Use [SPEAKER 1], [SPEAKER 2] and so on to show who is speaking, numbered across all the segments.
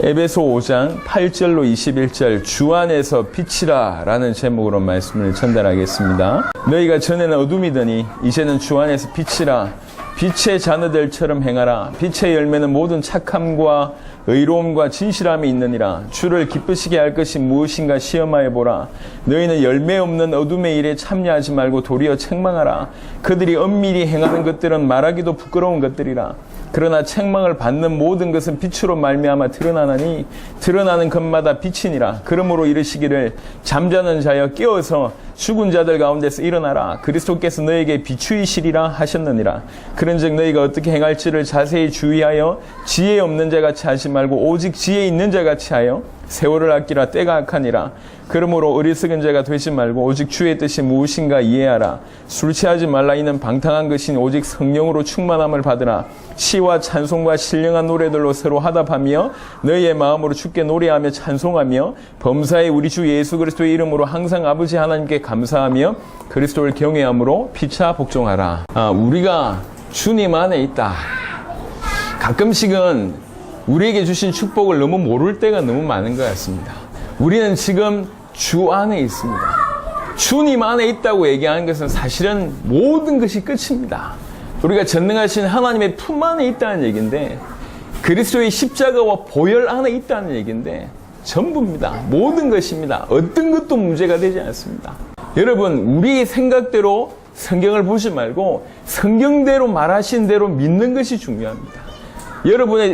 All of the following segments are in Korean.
[SPEAKER 1] 에베소 5장 8절로 21절 주 안에서 빛이라 라는 제목으로 말씀을 전달하겠습니다. 너희가 전에는 어둠이더니 이제는 주 안에서 빛이라. 빛의 자녀들처럼 행하라. 빛의 열매는 모든 착함과 의로움과 진실함이 있느니라. 주를 기쁘시게 할 것이 무엇인가 시험하여 보라. 너희는 열매 없는 어둠의 일에 참여하지 말고 도리어 책망하라. 그들이 엄밀히 행하는 것들은 말하기도 부끄러운 것들이라. 그러나 책망을 받는 모든 것은 빛으로 말미암아 드러나나니 드러나는 것마다 빛이니라. 그러므로 이르시기를 잠자는 자여 깨어서 죽은 자들 가운데서 일어나라. 그리스도께서 너에게 비추이시리라 하셨느니라. 그런즉 너희가 어떻게 행할지를 자세히 주의하여 지혜 없는 자같이 하지 말고 오직 지혜 있는 자같이 하여 세월을 아끼라. 때가 악하니라. 그러므로 어리석은 자가 되지 말고 오직 주의 뜻이 무엇인가 이해하라. 술 취하지 말라. 이는 방탕한 것인 오직 성령으로 충만함을 받으라. 시와 찬송과 신령한 노래들로 서로 화답하며 너희의 마음으로 주께 노래하며 찬송하며 범사에 우리 주 예수 그리스도의 이름으로 항상 아버지 하나님께 감사하며 그리스도를 경외함으로 피차 복종하라. 우리가 주님 안에 있다. 가끔씩은 우리에게 주신 축복을 너무 모를 때가 너무 많은 것 같습니다. 우리는 지금 주 안에 있습니다. 주님 안에 있다고 얘기하는 것은 사실은 모든 것이 끝입니다. 우리가 전능하신 하나님의 품 안에 있다는 얘기인데, 그리스도의 십자가와 보혈 안에 있다는 얘기인데 전부입니다. 모든 것입니다. 어떤 것도 문제가 되지 않습니다. 여러분, 우리의 생각대로 성경을 보지 말고 성경대로 말하신 대로 믿는 것이 중요합니다.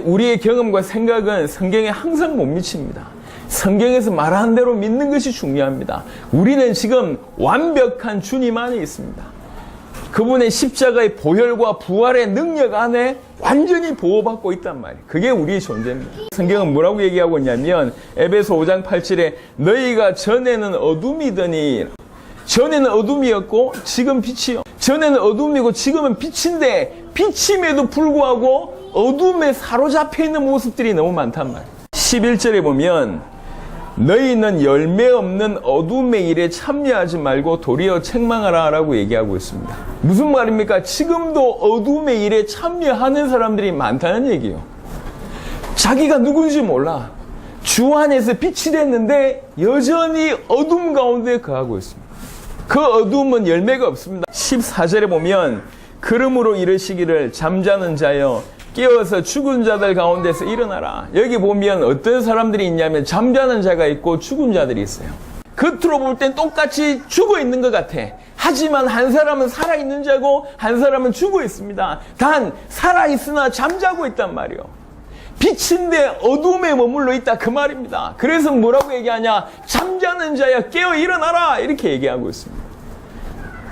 [SPEAKER 1] 우리의 경험과 생각은 성경에 항상 못 미칩니다. 성경에서 말하는 대로 믿는 것이 중요합니다. 우리는 지금 완벽한 주님 안에 있습니다. 그분의 십자가의 보혈과 부활의 능력 안에 완전히 보호받고 있단 말이에요. 그게 우리의 존재입니다. 성경은 뭐라고 얘기하고 있냐면 에베소 5장 8절에 너희가 전에는 어둠이더니, 전에는 어둠이었고 지금 빛이요. 전에는 어둠이고 지금은 빛인데 빛임에도 불구하고 어둠에 사로잡혀 있는 모습들이 너무 많단 말이에요. 11절에 보면 너희는 열매 없는 어둠의 일에 참여하지 말고 도리어 책망하라 라고 얘기하고 있습니다. 무슨 말입니까? 지금도 어둠의 일에 참여하는 사람들이 많다는 얘기예요. 자기가 누군지 몰라. 주 안에서 빛이 됐는데 여전히 어둠 가운데 거하고 있습니다. 그 어둠은 열매가 없습니다. 14절에 보면 그러므로 이르시기를 잠자는 자여 깨어서 죽은 자들 가운데서 일어나라. 여기 보면 어떤 사람들이 있냐면 잠자는 자가 있고 죽은 자들이 있어요. 겉으로 볼 땐 똑같이 죽어 있는 것 같아. 하지만 한 사람은 살아있는 자고 한 사람은 죽어 있습니다. 단 살아있으나 잠자고 있단 말이에요. 빛인데 어둠에 머물러 있다 그 말입니다. 그래서 뭐라고 얘기하냐? 잠자는 자야 깨어 일어나라 이렇게 얘기하고 있습니다.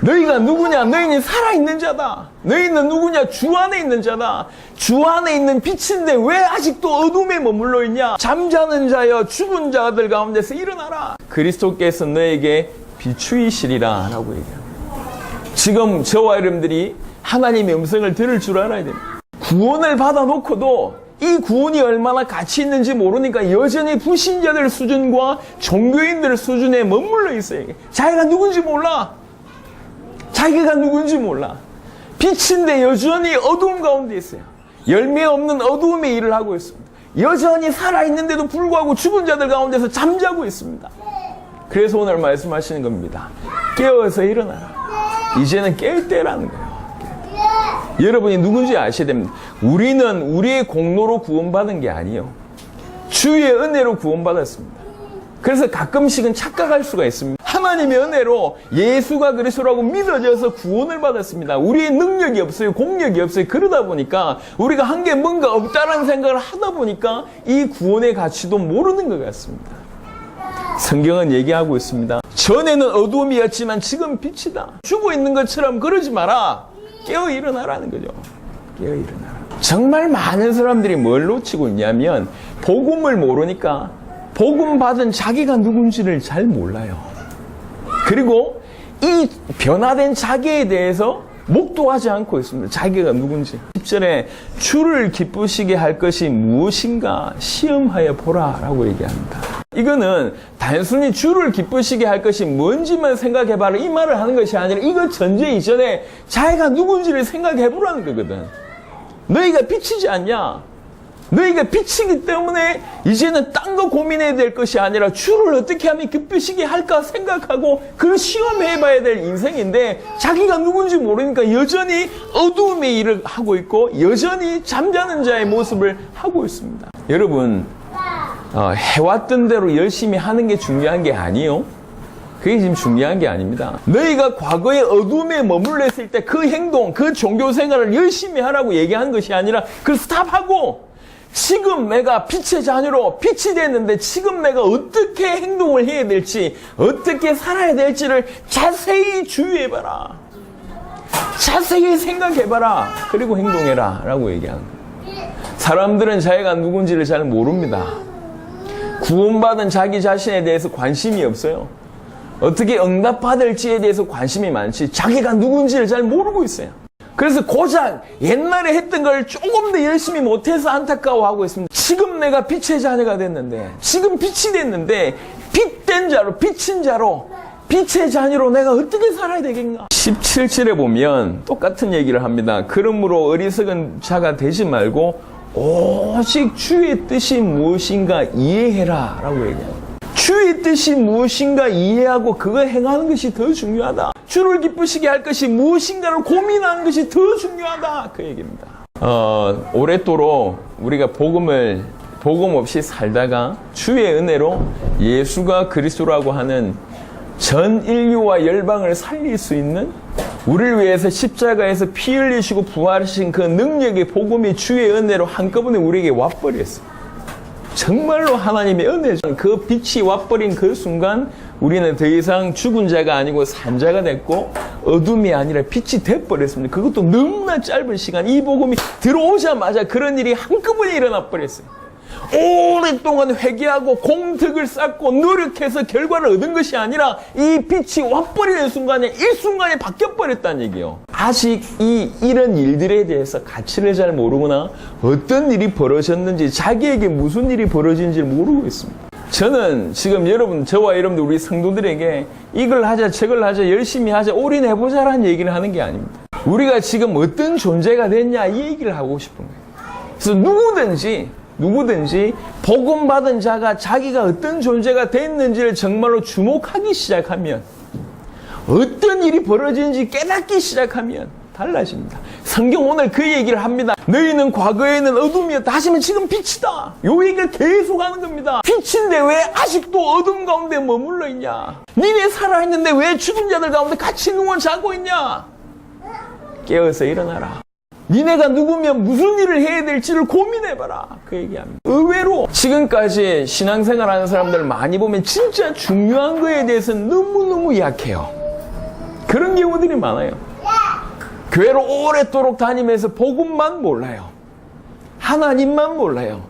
[SPEAKER 1] 너희가 누구냐? 너희는 살아있는 자다. 너희는 누구냐? 주 안에 있는 자다. 주 안에 있는 빛인데 왜 아직도 어둠에 머물러 있냐? 잠자는 자여 죽은 자들 가운데서 일어나라. 그리스도께서 너에게 비추이시리라 라고 얘기합니다. 지금 저와 여러분들이 하나님의 음성을 들을 줄 알아야 됩니다. 구원을 받아놓고도 이 구원이 얼마나 가치 있는지 모르니까 여전히 불신자들 수준과 종교인들 수준에 머물러 있어요. 자기가 누군지 몰라. 자기가 누군지 몰라. 빛인데 여전히 어두움 가운데 있어요. 열매 없는 어두움의 일을 하고 있습니다. 여전히 살아있는데도 불구하고 죽은 자들 가운데서 잠자고 있습니다. 그래서 오늘 말씀하시는 겁니다. 깨어서 일어나라. 이제는 깰 때라는 거예요. 여러분이 누군지 아셔야 됩니다. 우리는 우리의 공로로 구원받은 게 아니에요. 주의 은혜로 구원받았습니다. 그래서 가끔씩은 착각할 수가 있습니다. 하나님의 은혜로 예수가 그리스도라고 믿어져서 구원을 받았습니다. 우리의 능력이 없어요. 공력이 없어요. 그러다 보니까 우리가 한 게 뭔가 없다라는 생각을 하다 보니까 이 구원의 가치도 모르는 것 같습니다. 성경은 얘기하고 있습니다. 전에는 어두움이었지만 지금 빛이다. 죽어 있는 것처럼 그러지 마라. 깨어 일어나라는 거죠. 깨어 일어나라. 정말 많은 사람들이 뭘 놓치고 있냐면 복음을 모르니까 복음 받은 자기가 누군지를 잘 몰라요. 그리고 이 변화된 자기에 대해서 목도하지 않고 있습니다. 자기가 누군지. 10절에 주를 기쁘시게 할 것이 무엇인가 시험하여 보라 라고 얘기합니다. 이거는 단순히 주를 기쁘시게 할 것이 뭔지만 생각해봐라 이 말을 하는 것이 아니라 이거 전제 이전에 자기가 누군지를 생각해보라는 거거든. 너희가 빛이지 않냐? 너희가 빛이기 때문에 이제는 딴 거 고민해야 될 것이 아니라 주를 어떻게 하면 기쁘시게 할까 생각하고 그걸 시험해봐야 될 인생인데 자기가 누군지 모르니까 여전히 어두움의 일을 하고 있고 여전히 잠자는 자의 모습을 하고 있습니다. 여러분, 해왔던 대로 열심히 하는 게 중요한 게 아니에요. 그게 지금 중요한 게 아닙니다. 너희가 과거의 어둠에 머물러 있을 때 그 행동, 그 종교 생활을 열심히 하라고 얘기하는 것이 아니라 그걸 스탑하고 지금 내가 빛의 자녀로 빛이 됐는데 지금 내가 어떻게 행동을 해야 될지 어떻게 살아야 될지를 자세히 주의해봐라. 자세히 생각해봐라. 그리고 행동해라 라고 얘기하는 거예요. 사람들은 자기가 누군지를 잘 모릅니다. 구원받은 자기 자신에 대해서 관심이 없어요. 어떻게 응답받을지에 대해서 관심이 많지 자기가 누군지를 잘 모르고 있어요. 그래서 고작 옛날에 했던 걸 조금 더 열심히 못해서 안타까워하고 있습니다. 지금 내가 빛의 자녀가 됐는데 지금 빛이 됐는데 빛된 자로 빛인 자로 빛의 자녀로 내가 어떻게 살아야 되겠나. 17절에 보면 똑같은 얘기를 합니다. 그러므로 어리석은 자가 되지 말고 오직 주의 뜻이 무엇인가 이해해라 라고 얘기합니다. 주의 뜻이 무엇인가 이해하고 그걸 행하는 것이 더 중요하다. 주를 기쁘시게 할 것이 무엇인가를 고민하는 것이 더 중요하다. 그 얘기입니다. 오랫도록 우리가 복음 없이 살다가 주의 은혜로 예수가 그리스도라고 하는 전 인류와 열방을 살릴 수 있는 우리를 위해서 십자가에서 피 흘리시고 부활하신 그 능력의 복음이 주의 은혜로 한꺼번에 우리에게 와버렸어요. 정말로 하나님의 은혜죠. 그 빛이 와버린 그 순간 우리는 더 이상 죽은 자가 아니고 산 자가 됐고 어둠이 아니라 빛이 돼버렸습니다. 그것도 너무나 짧은 시간. 이 복음이 들어오자마자 그런 일이 한꺼번에 일어나 버렸어요. 오랫동안 회개하고 공덕을 쌓고 노력해서 결과를 얻은 것이 아니라 이 빛이 와버리는 순간에 일순간에 바뀌어버렸다는 얘기예요. 아직 이런 일들에 대해서 가치를 잘 모르거나 어떤 일이 벌어졌는지 자기에게 무슨 일이 벌어진지 모르고 있습니다. 저는 지금 저와 여러분들 우리 성도들에게 이걸 하자 저걸 하자 열심히 하자 올인해보자라는 얘기를 하는 게 아닙니다. 우리가 지금 어떤 존재가 됐냐 이 얘기를 하고 싶은 거예요. 그래서 누구든지 복음 받은 자가 자기가 어떤 존재가 됐는지를 정말로 주목하기 시작하면 어떤 일이 벌어지는지 깨닫기 시작하면 달라집니다. 성경 오늘 그 얘기를 합니다. 너희는 과거에는 어둠이었다 하시면 지금 빛이다. 요 얘기를 계속 하는 겁니다. 빛인데 왜 아직도 어둠 가운데 머물러 있냐. 니네 살아있는데 왜 죽은 자들 가운데 같이 누워 자고 있냐. 깨어서 일어나라. 니네가 누구면 무슨 일을 해야 될지를 고민해봐라. 그 얘기합니다. 의외로 지금까지 신앙생활하는 사람들 많이 보면 진짜 중요한 거에 대해서는 너무너무 약해요. 그런 경우들이 많아요. 교회를 오랫도록 다니면서 복음만 몰라요. 하나님만 몰라요.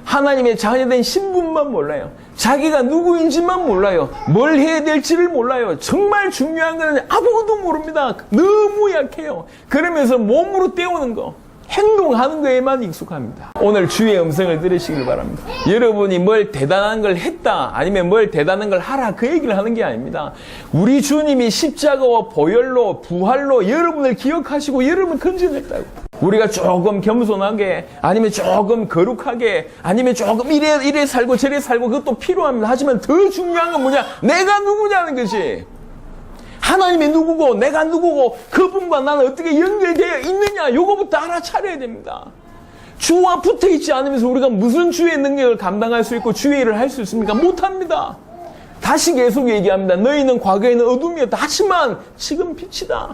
[SPEAKER 1] 하나님의 자녀된 신분만 몰라요. 자기가 누구인지만 몰라요. 뭘 해야 될지를 몰라요. 정말 중요한 건 아무것도 모릅니다. 너무 약해요. 그러면서 몸으로 때우는 거, 행동하는 거에만 익숙합니다. 오늘 주의 음성을 들으시길 바랍니다. 여러분이 뭘 대단한 걸 했다 아니면 뭘 대단한 걸 하라 그 얘기를 하는 게 아닙니다. 우리 주님이 십자가와 보혈로 부활로 여러분을 기억하시고 여러분을 건져냈다고. 우리가 조금 겸손하게 아니면 조금 거룩하게 아니면 조금 이래 살고 저래 살고 그것도 필요합니다. 하지만 더 중요한 건 뭐냐? 내가 누구냐는 것이. 하나님이 누구고 내가 누구고 그분과 나는 어떻게 연결되어 있느냐 요거부터 알아차려야 됩니다. 주와 붙어있지 않으면서 우리가 무슨 주의 능력을 감당할 수 있고 주의 일을 할 수 있습니까? 못합니다. 다시 계속 얘기합니다. 너희는 과거에는 어둠이었다. 하지만 지금 빛이다.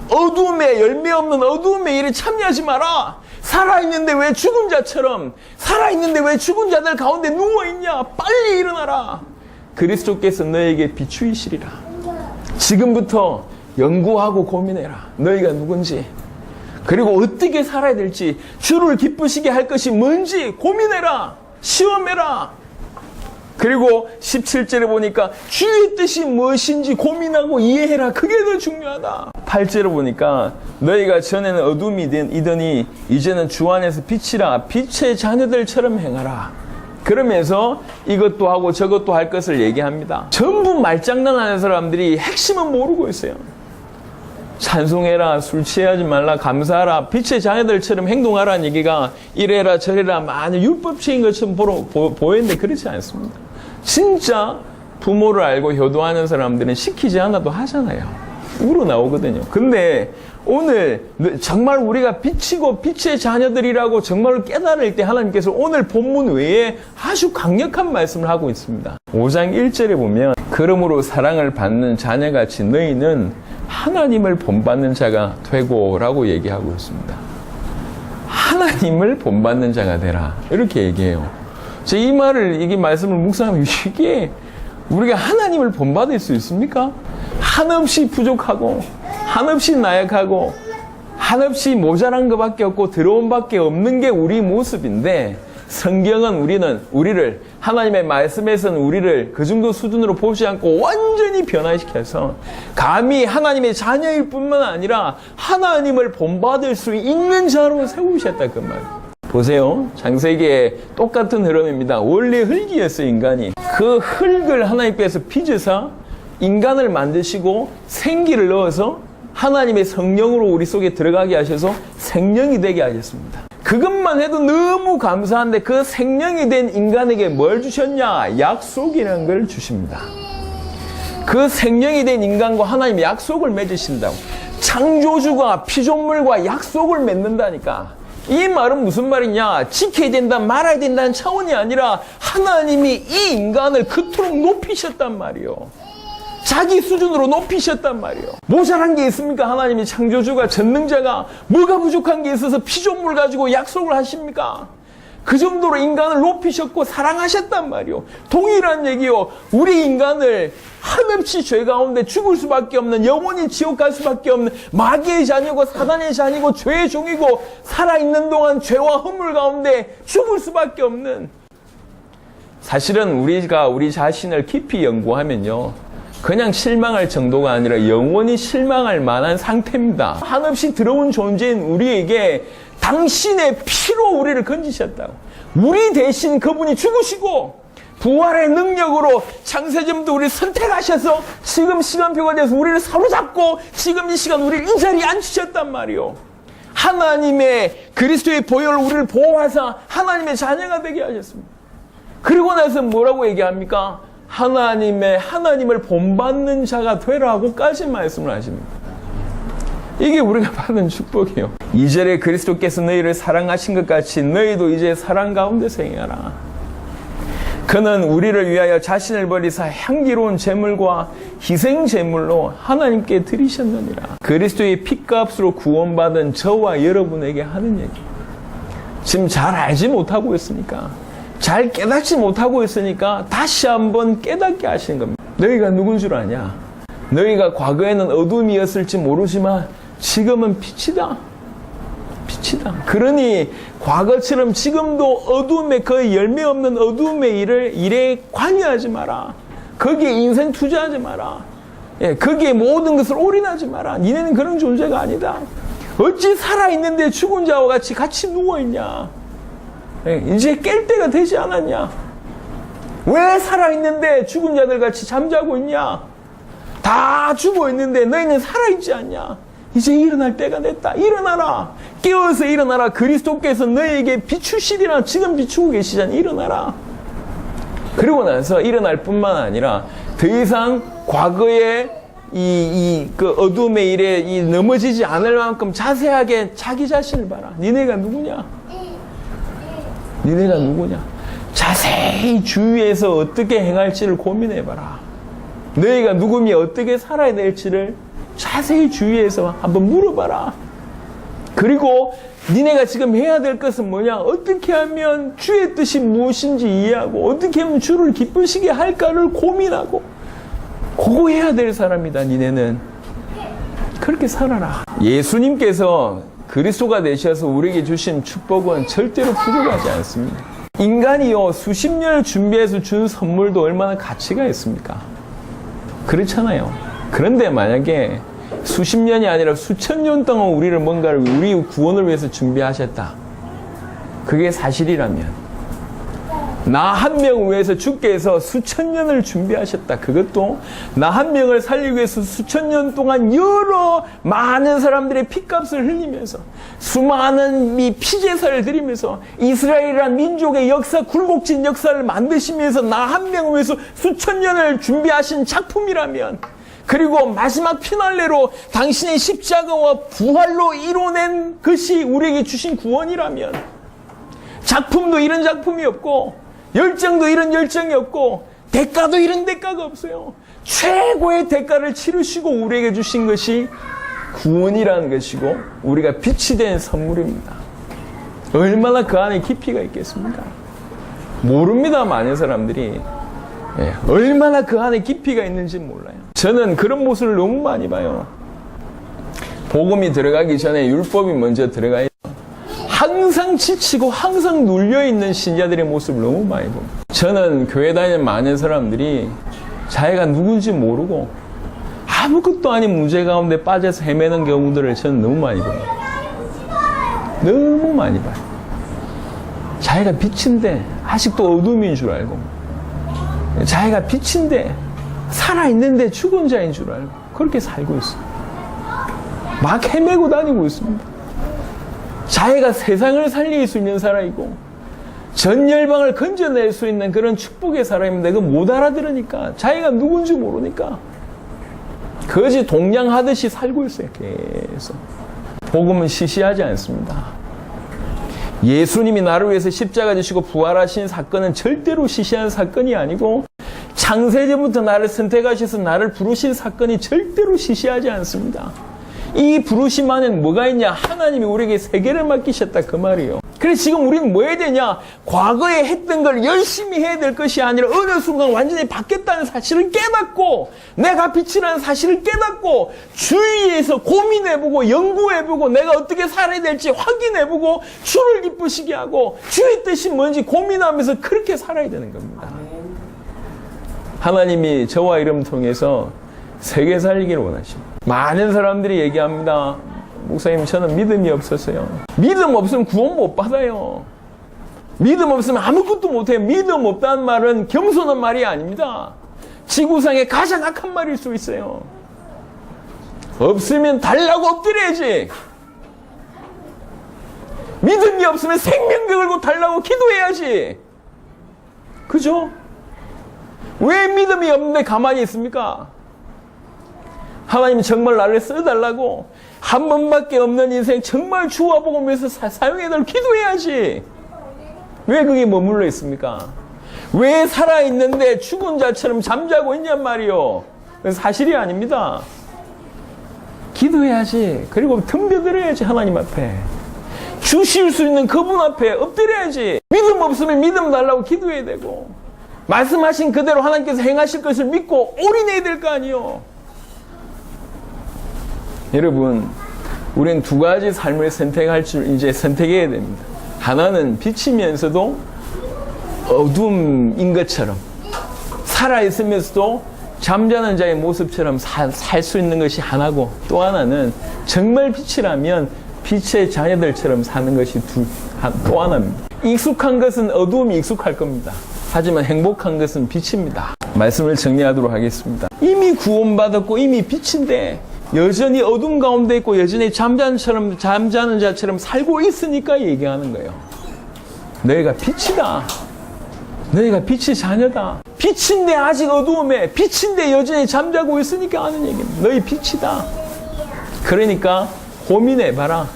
[SPEAKER 1] 어둠에 열매 없는 어둠의 일에 참여하지 마라. 살아있는데 왜 죽은 자처럼 살아있는데 왜 죽은 자들 가운데 누워있냐. 빨리 일어나라. 그리스도께서 너에게 비추이시리라. 지금부터 연구하고 고민해라. 너희가 누군지 그리고 어떻게 살아야 될지 주를 기쁘시게 할 것이 뭔지 고민해라. 시험해라. 그리고 17절에 보니까 주의 뜻이 무엇인지 고민하고 이해해라. 그게 더 중요하다. 8절에 보니까 너희가 전에는 어둠이더니 이제는 주 안에서 빛이라. 빛의 자녀들처럼 행하라. 그러면서 이것도 하고 저것도 할 것을 얘기합니다. 전부 말장난하는 사람들이 핵심은 모르고 있어요. 찬송해라, 술 취하지 말라, 감사하라, 빛의 자녀들처럼 행동하라는 얘기가 이래라 저래라 많이 율법적인 것처럼 보이는데 그렇지 않습니다. 진짜 부모를 알고 효도하는 사람들은 시키지 않아도 하잖아요. 우러나오거든요. 근데 오늘 정말 우리가 빛이고 빛의 자녀들이라고 정말로 깨달을 때 하나님께서 오늘 본문 외에 아주 강력한 말씀을 하고 있습니다. 5장 1절에 보면 그러므로 사랑을 받는 자녀같이 너희는 하나님을 본받는 자가 되고 라고 얘기하고 있습니다. 하나님을 본받는 자가 되라 이렇게 얘기해요. 이 말을 이 말씀을 묵상하면 이게 우리가 하나님을 본받을 수 있습니까? 한없이 부족하고 한없이 나약하고 한없이 모자란 것밖에 없고 더러운 밖에 없는 게 우리 모습인데 성경은 우리를 하나님의 말씀에서는 우리를 그 정도 수준으로 보지 않고 완전히 변화시켜서 감히 하나님의 자녀일 뿐만 아니라 하나님을 본받을 수 있는 자로 세우셨다 그 말. 보세요. 창세기에 똑같은 흐름입니다. 원래 흙이었어요 인간이. 그 흙을 하나님께서 빚으사 인간을 만드시고 생기를 넣어서 하나님의 성령으로 우리 속에 들어가게 하셔서 생명이 되게 하셨습니다. 그것만 해도 너무 감사한데 그 생명이 된 인간에게 뭘 주셨냐? 약속이라는 걸 주십니다. 그 생명이 된 인간과 하나님의 약속을 맺으신다고. 창조주가 피조물과 약속을 맺는다니까. 이 말은 무슨 말이냐? 지켜야 된다, 말아야 된다는 차원이 아니라 하나님이 이 인간을 그토록 높이셨단 말이요. 자기 수준으로 높이셨단 말이에요. 모자란 게 있습니까? 하나님이 창조주가 전능자가 뭐가 부족한 게 있어서 피조물 가지고 약속을 하십니까? 그 정도로 인간을 높이셨고 사랑하셨단 말이에요. 동일한 얘기요. 우리 인간을 한없이 죄 가운데 죽을 수밖에 없는 영원히 지옥 갈 수밖에 없는 마귀의 자녀고 사단의 자녀고 죄의 종이고 살아있는 동안 죄와 허물 가운데 죽을 수밖에 없는 사실은 우리가 우리 자신을 깊이 연구하면요. 그냥 실망할 정도가 아니라 영원히 실망할 만한 상태입니다. 한없이 더러운 존재인 우리에게 당신의 피로 우리를 건지셨다고. 우리 대신 그분이 죽으시고 부활의 능력으로 창세전부터 우리를 선택하셔서 지금 시간표가 돼서 우리를 사로잡고 지금 이 시간 우리를 이 자리에 앉히셨단 말이요. 하나님의 그리스도의 보혈로 우리를 보호하사 하나님의 자녀가 되게 하셨습니다. 그리고 나서 뭐라고 얘기합니까? 하나님을 본받는 자가 되라고까지 말씀을 하십니다. 이게 우리가 받은 축복이에요. 2절에 그리스도께서 너희를 사랑하신 것 같이 너희도 이제 사랑 가운데서 행하라. 그는 우리를 위하여 자신을 버리사 향기로운 제물과 희생 제물로 하나님께 드리셨느니라. 그리스도의 핏값으로 구원받은 저와 여러분에게 하는 얘기. 지금 잘 알지 못하고 있으니까 잘 깨닫지 못하고 있으니까 다시 한번 깨닫게 하시는 겁니다. 너희가 누군 줄 아냐? 너희가 과거에는 어둠이었을지 모르지만 지금은 빛이다. 빛이다. 그러니 과거처럼 지금도 어둠의 그 열매 없는 어둠의 일에 관여하지 마라. 거기에 인생 투자하지 마라. 거기에 모든 것을 올인하지 마라. 니네는 그런 존재가 아니다. 어찌 살아있는데 죽은 자와 같이 누워있냐? 이제 깰 때가 되지 않았냐? 왜 살아있는데 죽은 자들 같이 잠자고 있냐? 다 죽어있는데 너희는 살아있지 않냐? 이제 일어날 때가 됐다. 일어나라. 깨어서 일어나라. 그리스도께서 너희에게 비추시리라. 지금 비추고 계시잖아. 일어나라. 그리고 나서 일어날 뿐만 아니라 더 이상 과거의 그 어둠의 일에 넘어지지 않을 만큼 자세하게 자기 자신을 봐라. 니네가 누구냐? 니네가 누구냐? 자세히 주위에서 어떻게 행할지를 고민해봐라. 너희가 누구며 어떻게 살아야 될지를 자세히 주위에서 한번 물어봐라. 그리고 니네가 지금 해야 될 것은 뭐냐? 어떻게 하면 주의 뜻이 무엇인지 이해하고 어떻게 하면 주를 기쁘시게 할까를 고민하고 그거 해야 될 사람이다. 니네는 그렇게 살아라. 예수님께서 그리스도가 되셔서 우리에게 주신 축복은 절대로 부족하지 않습니다. 인간이요 수십 년을 준비해서 준 선물도 얼마나 가치가 있습니까? 그렇잖아요. 그런데 만약에 수십 년이 아니라 수천 년 동안 우리를 뭔가를 우리 구원을 위해서 준비하셨다. 그게 사실이라면 나 한 명을 위해서 주께서 수천 년을 준비하셨다. 그것도 나 한 명을 살리기 위해서 수천 년 동안 여러 많은 사람들의 피값을 흘리면서 수많은 이 피제사를 드리면서 이스라엘이란 민족의 역사, 굴곡진 역사를 만드시면서 나 한 명을 위해서 수천 년을 준비하신 작품이라면, 그리고 마지막 피날레로 당신의 십자가와 부활로 이뤄낸 것이 우리에게 주신 구원이라면, 작품도 이런 작품이 없고 열정도 이런 열정이 없고 대가도 이런 대가가 없어요. 최고의 대가를 치르시고 우리에게 주신 것이 구원이라는 것이고 우리가 빛이 된 선물입니다. 얼마나 그 안에 깊이가 있겠습니까? 모릅니다. 많은 사람들이 얼마나 그 안에 깊이가 있는지 몰라요. 저는 그런 모습을 너무 많이 봐요. 복음이 들어가기 전에 율법이 먼저 들어가요. 항상 지치고 항상 눌려있는 신자들의 모습을 너무 많이 봅니다. 저는 교회 다니는 많은 사람들이 자기가 누군지 모르고 아무것도 아닌 문제 가운데 빠져서 헤매는 경우들을 저는 너무 많이 봐요. 너무 많이 봐요. 자기가 빛인데 아직도 어둠인 줄 알고, 자기가 빛인데 살아있는데 죽은 자인 줄 알고 그렇게 살고 있어요. 막 헤매고 다니고 있습니다. 자기가 세상을 살릴 수 있는 사람이고 전 열방을 건져낼 수 있는 그런 축복의 사람인데 그거 못 알아들으니까, 자기가 누군지 모르니까 거지 동냥하듯이 살고 있어요. 계속. 복음은 시시하지 않습니다. 예수님이 나를 위해서 십자가 지시고 부활하신 사건은 절대로 시시한 사건이 아니고, 창세전부터 나를 선택하셔서 나를 부르신 사건이 절대로 시시하지 않습니다. 이 부르심 안에는 뭐가 있냐? 하나님이 우리에게 세계를 맡기셨다, 그 말이에요. 그래서 지금 우리는 뭐 해야 되냐? 과거에 했던 걸 열심히 해야 될 것이 아니라 어느 순간 완전히 바뀌었다는 사실을 깨닫고, 내가 빛이라는 사실을 깨닫고 주위에서 고민해보고 연구해보고 내가 어떻게 살아야 될지 확인해보고 주를 기쁘시게 하고 주의 뜻이 뭔지 고민하면서 그렇게 살아야 되는 겁니다. 하나님이 저와 이름 통해서 세계 살리기를 원하십니다. 많은 사람들이 얘기합니다. 목사님, 저는 믿음이 없어서요. 믿음 없으면 구원 못 받아요. 믿음 없으면 아무것도 못해요. 믿음 없다는 말은 겸손한 말이 아닙니다. 지구상의 가장 악한 말일 수 있어요. 없으면 달라고 엎드려야지. 믿음이 없으면 생명 걸고 달라고 기도해야지. 그죠? 왜 믿음이 없는데 가만히 있습니까? 하나님 정말 나를 써달라고, 한 번밖에 없는 인생 정말 주와 복음에서 사용해달라고 기도해야지. 왜 그게 머물러 있습니까? 왜 살아있는데 죽은 자처럼 잠자고 있냔 말이요. 사실이 아닙니다. 기도해야지. 그리고 덤벼들어야지. 하나님 앞에 주실 수 있는 그분 앞에 엎드려야지. 믿음 없으면 믿음 달라고 기도해야 되고, 말씀하신 그대로 하나님께서 행하실 것을 믿고 올인해야 될 거 아니에요. 여러분, 우리는 두 가지 삶을 선택할 줄 이제 선택해야 됩니다. 하나는 빛이면서도 어둠인 것처럼, 살아있으면서도 잠자는 자의 모습처럼 살 수 있는 것이 하나고, 또 하나는 정말 빛이라면 빛의 자녀들처럼 사는 것이 또 하나입니다. 익숙한 것은 어두움이 익숙할 겁니다. 하지만 행복한 것은 빛입니다. 말씀을 정리하도록 하겠습니다. 이미 구원받았고 이미 빛인데 여전히 어둠 가운데 있고 여전히 잠자는 자처럼 살고 있으니까 얘기하는 거예요. 너희가 빛이다. 너희가 빛의 자녀다. 빛인데 아직 어두움에, 빛인데 여전히 잠자고 있으니까 하는 얘기입니다. 너희 빛이다. 그러니까 고민해봐라.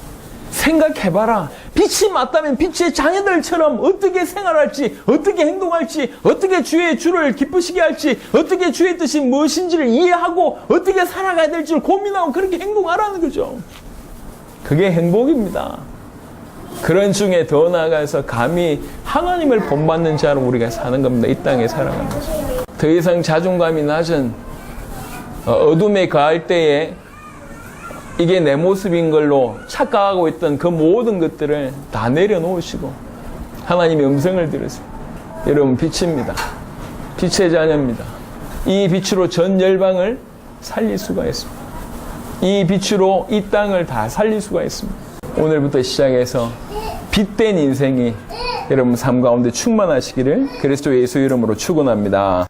[SPEAKER 1] 생각해봐라. 빛이 맞다면 빛의 자녀들처럼 어떻게 생활할지, 어떻게 행동할지, 어떻게 주를 기쁘시게 할지, 어떻게 주의 뜻이 무엇인지를 이해하고 어떻게 살아가야 될지를 고민하고 그렇게 행동하라는 거죠. 그게 행복입니다. 그런 중에 더 나아가서 감히 하나님을 본받는 자로 우리가 사는 겁니다. 이 땅에 살아가는 거죠. 더 이상 자존감이 낮은 어둠에 가할 때에 이게 내 모습인 걸로 착각하고 있던 그 모든 것들을 다 내려놓으시고 하나님의 음성을 들으세요. 여러분, 빛입니다. 빛의 자녀입니다. 이 빛으로 전 열방을 살릴 수가 있습니다. 이 빛으로 이 땅을 다 살릴 수가 있습니다. 오늘부터 시작해서 빛된 인생이 여러분 삶 가운데 충만하시기를 그리스도 예수 이름으로 축원합니다.